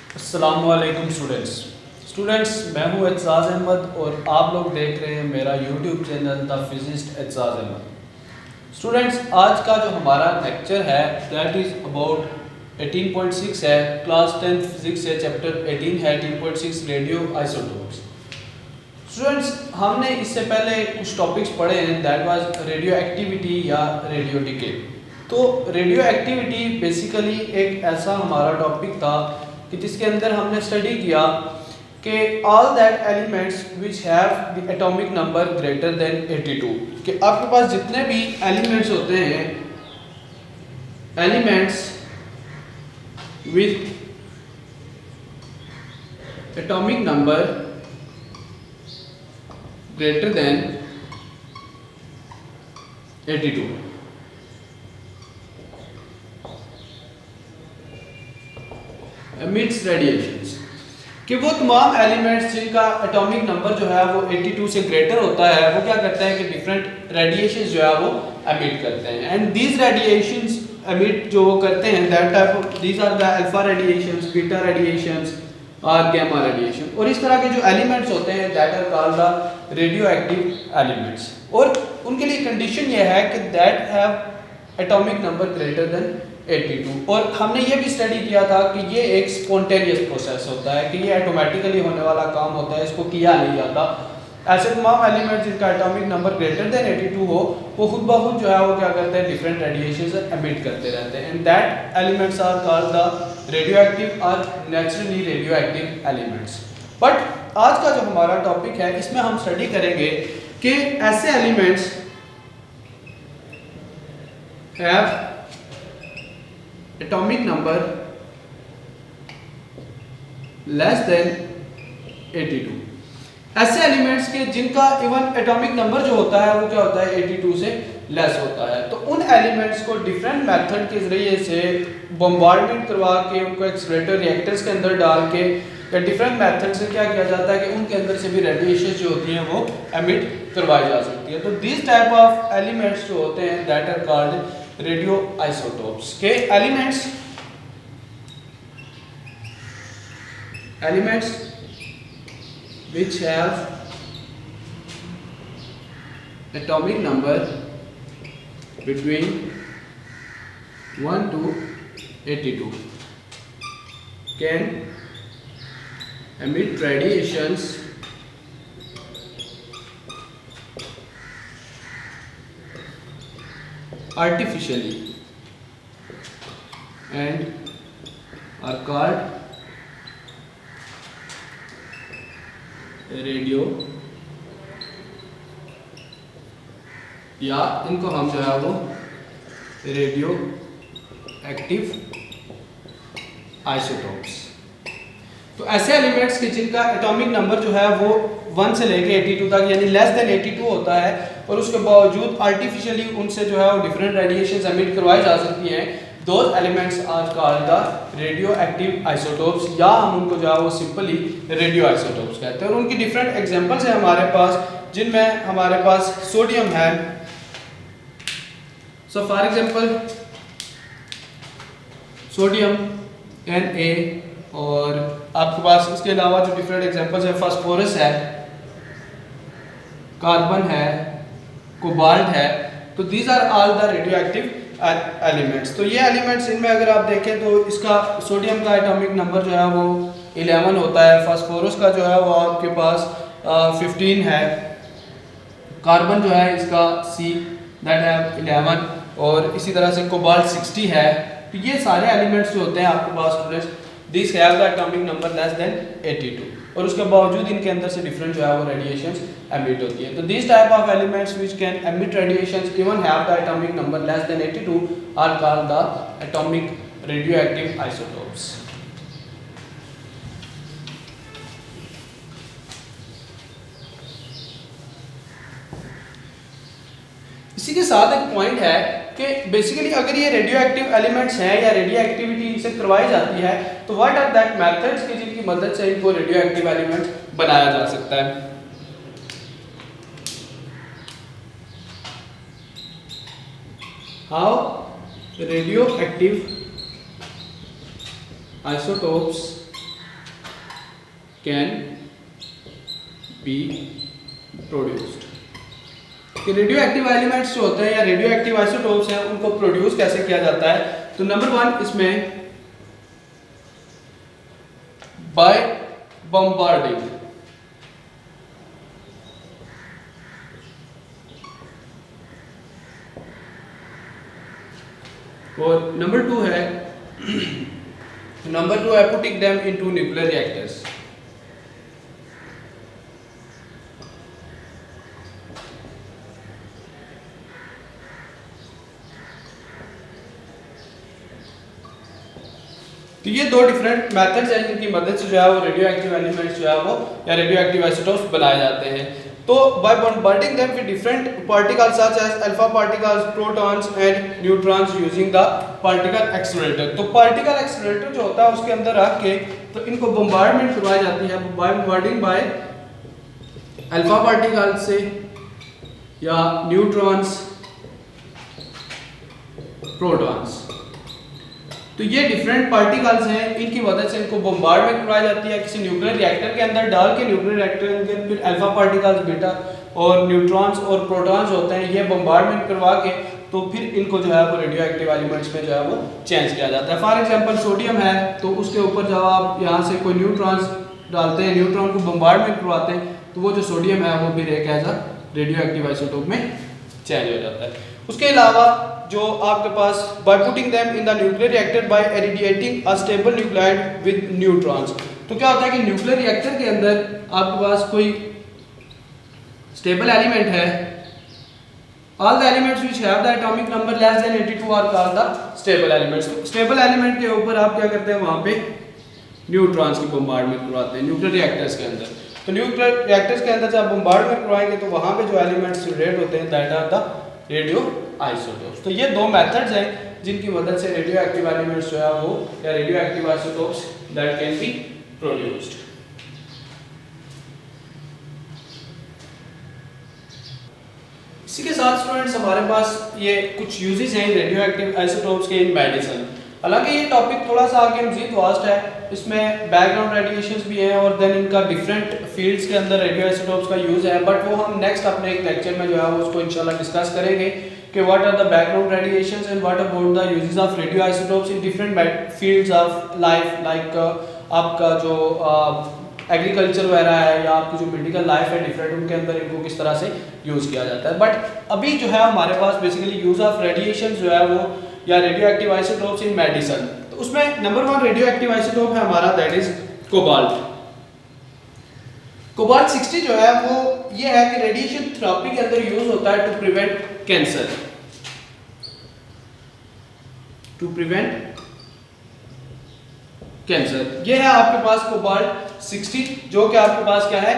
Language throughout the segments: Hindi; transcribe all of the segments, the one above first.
अस्सलामुअलैकुम स्टूडेंट्स मैं हूं एतजाज़ अहमद और आप लोग देख रहे हैं मेरा YouTube channel the physicist Aitzaz Ahmed. Students, आज का जो हमारा लेक्चर है दैट इज़ अबाउट 18.6 है, क्लास 10 फिजिक्स है, चैप्टर 18 है 18.6 रेडियो आइसोटोप्स। स्टूडेंट्स, हमने इससे पहले कुछ टॉपिक्स पढ़े हैं दैट वाज रेडियो एक्टिविटी या रेडियो डिके। तो रेडियो एक्टिविटी बेसिकली एक ऐसा हमारा टॉपिक था कि जिसके अंदर हमने स्टडी किया कि all that elements which have the atomic number greater than 82, कि आपके पास जितने भी एलिमेंट्स होते हैं, elements with atomic number greater than 82, emits radiations, कि वो तमाम एलिमेंट्स जिनका एटॉमिक नंबर जो है वो 82 से ग्रेटर होता है वो क्या करते हैं कि डिफरेंट रेडिएशंस जो है वो एमिट करते हैं। एंड दीज रेडिएशंस एमिट जो वो करते हैं that type of these are the alpha radiations, beta radiations और गामा रेडिएशन। और इस तरह के जो एलिमेंट्स होते हैं that are called the radioactive elements. और उनके लिए कंडीशन ये है कि that have atomic number greater than 82। और हमने ये भी स्टडी किया था कि ये एक स्पॉन्टेनियस प्रोसेस होता है, कि ये ऑटोमेटिकली होने वाला काम होता है, इसको किया नहीं जाता। ऐसे तमाम एलिमेंट जिनका एटॉमिक नंबर ग्रेटर देन 82 हो वो खुद ब खुद जो है वो क्या करते हैं, डिफरेंट रेडिएशंस एमिट करते रहते हैं। And that elements are called the radioactive और naturally radioactive elements. But आज का जो हमारा टॉपिक है इसमें हम स्टडी करेंगे कि ऐसे elements have atomic number less than 82। ऐसे एलिमेंट्स के जिनका इवन एटॉमिक नंबर जो होता है वो क्या होता है, 82 से लेस होता है। तो उन एलिमेंट्स को डिफरेंट मेथड के जरिए से बम्बार्डमेंट करवा के उनको एक्सेलरेटर रिएक्टर्स के अंदर डाल के या डिफरेंट मेथड से क्या किया जाता है कि उनके अंदर से भी रेडिएशन जो होती हैं वो एमिट करवाई जा सकती है। तो दिस टाइप ऑफ एलिमेंट्स जो होते हैं that are called radioisotopes. के elements which have atomic number between 1 to 82 can emit radiations artificially and are called radio, या इनको हम जो है वो रेडियो एक्टिव आइसोटोप्स। तो ऐसे एलिमेंट्स के जिनका एटॉमिक नंबर जो है वो 1 से लेके 82 तक यानी लेस देन 82 होता है और उसके बावजूद आर्टिफिशियली उनसे जो है वो डिफरेंट रेडिएशंस एमिट करवाई जा सकती हैं, those elements are called the radioactive isotopes, या हम उनको जो है वो सिंपली रेडियो आइसोटोप्स कहते हैं। और उनकी डिफरेंट एग्जांपल्स हैं हमारे पास, जिनमें हमारे पास सोडियम है। So for example sodium Na, और आपके पास इसके अलावा जो डिफरेंट एग्जांपल्स है फास्फोरस है, कार्बन है, कोबाल्ट है। तो these are all the radioactive elements. तो ये एलिमेंट्स इनमें अगर आप देखें तो इसका सोडियम का एटॉमिक नंबर जो है वो 11 होता है, फास्फोरस का जो है वो आपके पास 15 है, कार्बन जो है इसका C दैट है 11, और इसी तरह से कोबाल्ट 60 है। तो ये सारे एलिमेंट्स जो होते हैं आपके पास students this have the atomic number less than 82, और उसके बावजूद इनके अंदर से डिफरेंट जो है वो रेडिएशंस एमिट होती है। तो this type of elements which can emit radiations even have the atomic number less than 82 are called the atomic radioactive isotopes. इसी के साथ एक पॉइंट है कि बेसिकली अगर ये रेडियो एक्टिव एलिमेंट्स हैं या रेडियो एक्टिविटी इनसे करवाई जाती है तो व्हाट आर दैट मेथड्स कि जिनकी मदद से इनको रेडियो एक्टिव एलिमेंट्स बनाया जा सकता है। How radioactive isotopes can be produced. कि रेडियो एक्टिव एलिमेंट्स जो होते हैं या रेडियो एक्टिव आइसोटोप्स हैं उनको प्रोड्यूस कैसे किया जाता है। तो नंबर 1 इसमें बाय बम्बार्डिंग, और नंबर 2 है putting them into nuclear reactors. तो ये दो डिफरेंट मेथड्स हैं जिनकी मदद से जो है वो रेडियो एक्टिव एलिमेंट्स जो है वो या रेडियो एक्टिव आइसोटोप्स बनाए जाते हैं। तो by bombarding them with different particles such as alpha particles, protons and neutrons using the particle accelerator. तो पार्टिकल एक्सेलरेटर जो होता है उसके अंदर रख के तो इनको बम्बार्डमेंट करवाई जाती है by bombarding by alpha particles से या न्यूट्रॉन्स, प्रोटॉन्स। तो ये डिफरेंट पार्टिकल्स हैं, इनकी मदद से इनको बम्बार्डमेंट करवाई जाती है किसी न्यूक्लियर रिएक्टर के अंदर डाल के। न्यूक्लियर रिएक्टर के अंदर फिर अल्फा पार्टिकल्स, बीटा और न्यूट्रॉन्स और प्रोटॉन्स होते हैं, ये बम्बार्डमेंट करवा के तो फिर इनको जो है वो रेडियो एक्टिव एलिमेंट्स में जो है वो चेंज किया जाता है। फॉर एग्जांपल सोडियम है तो उसके ऊपर जब आप यहाँ से कोई न्यूट्रॉन्स डालते हैं, न्यूट्रॉन को बम्बार्डमेंट करवाते हैं तो वो जो सोडियम है वो फिर एक एज रेडियो एक्टिव आइसोटोप में चेंज हो जाता है। उसके अलावा जो आपके पास by putting them in the nuclear reactor by irradiating a stable nuclide with neutrons. तो क्या होता है कि न्यूक्लियर रिएक्टर के अंदर आपके पास कोई स्टेबल एलिमेंट है, all the elements which have the atomic number less than 82 are called the stable elements. Stable element के ऊपर आप क्या करते हैं, वहां पे न्यूट्रॉन्स की बम्बार्डमेंट करवाते हैं न्यूक्लियर रिएक्टर्स के अंदर। तो न्यूक्लियर रिएक्टर्स के अंदर जब बम्बार्डमेंट करवाएंगे तो वहां पे जो एलिमेंट्स जनरेट होते हैं that are the radioisotopes. तो ये दो मेथड्स हैं जिनकी मदद से रेडियो एक्टिव एलिमेंट्स जो है वो या radio active isotopes that can be produced. इसी के साथ स्टूडेंट्स हमारे पास ये कुछ यूजेस हैं रेडियो एक्टिव आइसोटोप्स के इन मेडिसिन। हालांकि ये टॉपिक थोड़ा सा आगे मजीद वास्ट है, इसमें बैकग्राउंड रेडिएशंस भी हैं और देन इनका डिफरेंट फील्ड्स के अंदर रेडियो आइसोटोप्स का यूज़ है, बट वो हम नेक्स्ट अपने एक लेक्चर में जो है वो उसको इंशाल्लाह डिस्कस करेंगे कि what are the background radiations and what about the uses of radioisotopes in different fields of life, like आपका जो एग्रीकल्चर वगैरह है या आपकी जो मेडिकल लाइफ है डिफरेंट, उनके अंदर इनको किस तरह से यूज़ किया जाता है। बट अभी जो है हमारे पास बेसिकली यूज़ ऑफ रेडिएशन जो है वो या radio active isotopes in medicine. तो उसमें नंबर 1 रेडियो एक्टिव आइसोटोप है हमारा दैट इज कोबाल्ट। कोबाल्ट 60 जो है वो ये है कि रेडिएशन थेरेपी के अंदर यूज होता है to prevent cancer, to prevent cancer. ये है आपके पास कोबाल्ट 60 जो कि आपके पास क्या है,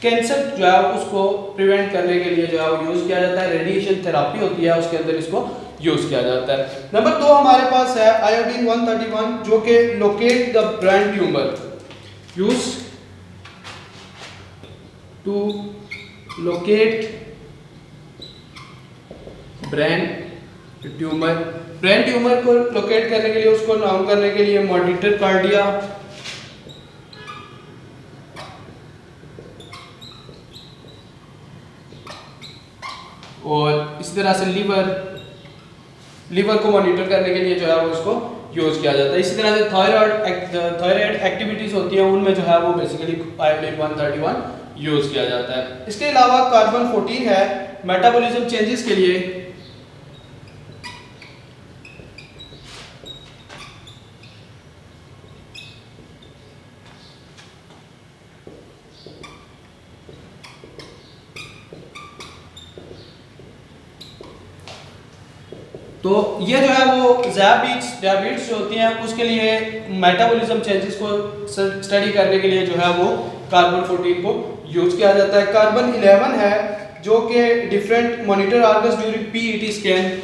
कैंसर जो है उसको प्रिवेंट करने के लिए जो है वो यूज किया जाता है। रेडिएशन थेरेपी होती है उसके अंदर इसको यूज किया जाता है। नंबर 2 हमारे पास है आयोडीन 131 जो कि locate the brain tumour, use to locate brain tumour. Brain tumour को लोकेट करने के लिए, उसको नाउन करने के लिए मॉनिटर कार्डिया और इसी तरह से लीवर को मॉनिटर करने के लिए जो है वो उसको यूज किया जाता है। इसी तरह से थायराइड एक्टिविटीज होती हैं उनमें जो है वो बेसिकली आयोडीन 131 यूज किया जाता है। इसके अलावा कार्बन 14 है मेटाबॉलिज्म चेंजेस के लिए। तो ये जो है वो डायबिट्स जो होती हैं उसके लिए मेटाबॉलिज्म चेंजेस को स्टडी करने के लिए जो है वो कार्बन 14 को यूज किया जाता है। कार्बन 11 है जो कि different monitor organs during PET scan.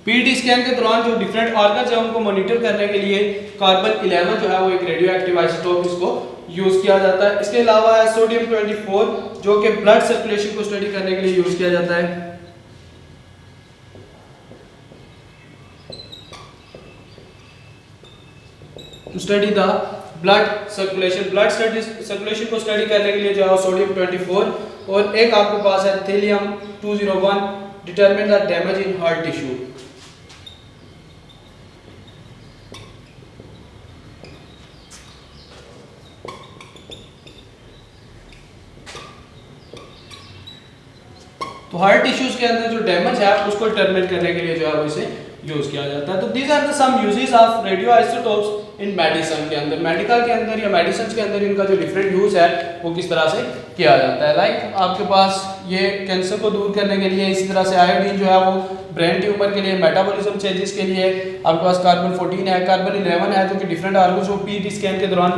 PT scan के दौरान जो डिफरेंट ऑर्गन्स है उनको मॉनिटर करने के लिए कार्बन 11 जो है वो एक रेडियो एक्टिव आइसोटोप इसको यूज किया जाता है। इसके अलावा है सोडियम 24 जो कि ब्लड सर्कुलेशन को स्टडी करने के लिए यूज किया जाता है। To study the blood circulation को स्टडी करने के लिए जो है सोडियम 24, और एक आपके पास है थीलियम 201 determine the damage in heart tissue. तो हार्ट टिश्यूज के अंदर जो डैमेज है उसको डिटरमिन करने के लिए जो है वो इसे यूज किया जाता है। तो these are the some uses of radioisotopes in medicine के अंदर, मेडिकल के अंदर या मेडिसिन के अंदर इनका जो डिफरेंट यूज है वो किस तरह से किया जाता है। लाइक आपके पास ये कैंसर को दूर करने के लिए, इसी तरह से आयोडीन जो है वो ब्रेन ट्यूमर के लिए, मेटाबॉलिज्म चेंजेस के लिए, आपके पास कार्बन 14 है, कार्बन 11 है जो कि डिफरेंट ऑर्गन्स को पीटी स्कैन के दौरान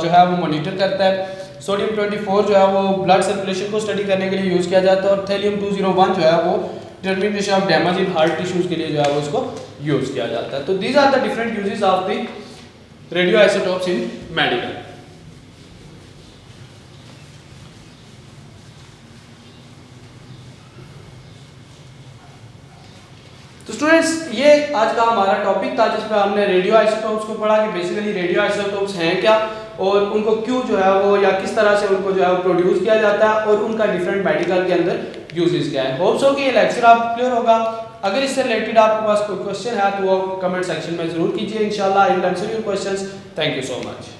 जो है वो मॉनिटर करता है। सोडियम 24 जो है वो ब्लड सर्कुलेशन को स्टडी करने के लिए यूज किया जाता है, और थैलियम 201 जो है वो determination of damage in heart tissues के लिए जो है वो इसको यूज किया जाता है। तो these are the different uses of the radioisotopes in medical. तो स्टूडेंट्स ये आज का हमारा टॉपिक था जिसमें हमने रेडियो आइसोटोप्स को पढ़ा कि बेसिकली रेडियो आइसोटोप्स हैं क्या और उनको क्यों जो है वो या किस तरह से उनको जो है वो प्रोड्यूस किया जाता है और उनका डिफरेंट मेडिकल के अंदर यूजेस क्या है। होप सो कि ये लेक्चर आप क्लियर होगा। अगर इससे रिलेटेड आपके पास कोई क्वेश्चन है तो वो कमेंट सेक्शन में जरूर कीजिए। इंशाल्लाह I will answer your questions. Thank you so much.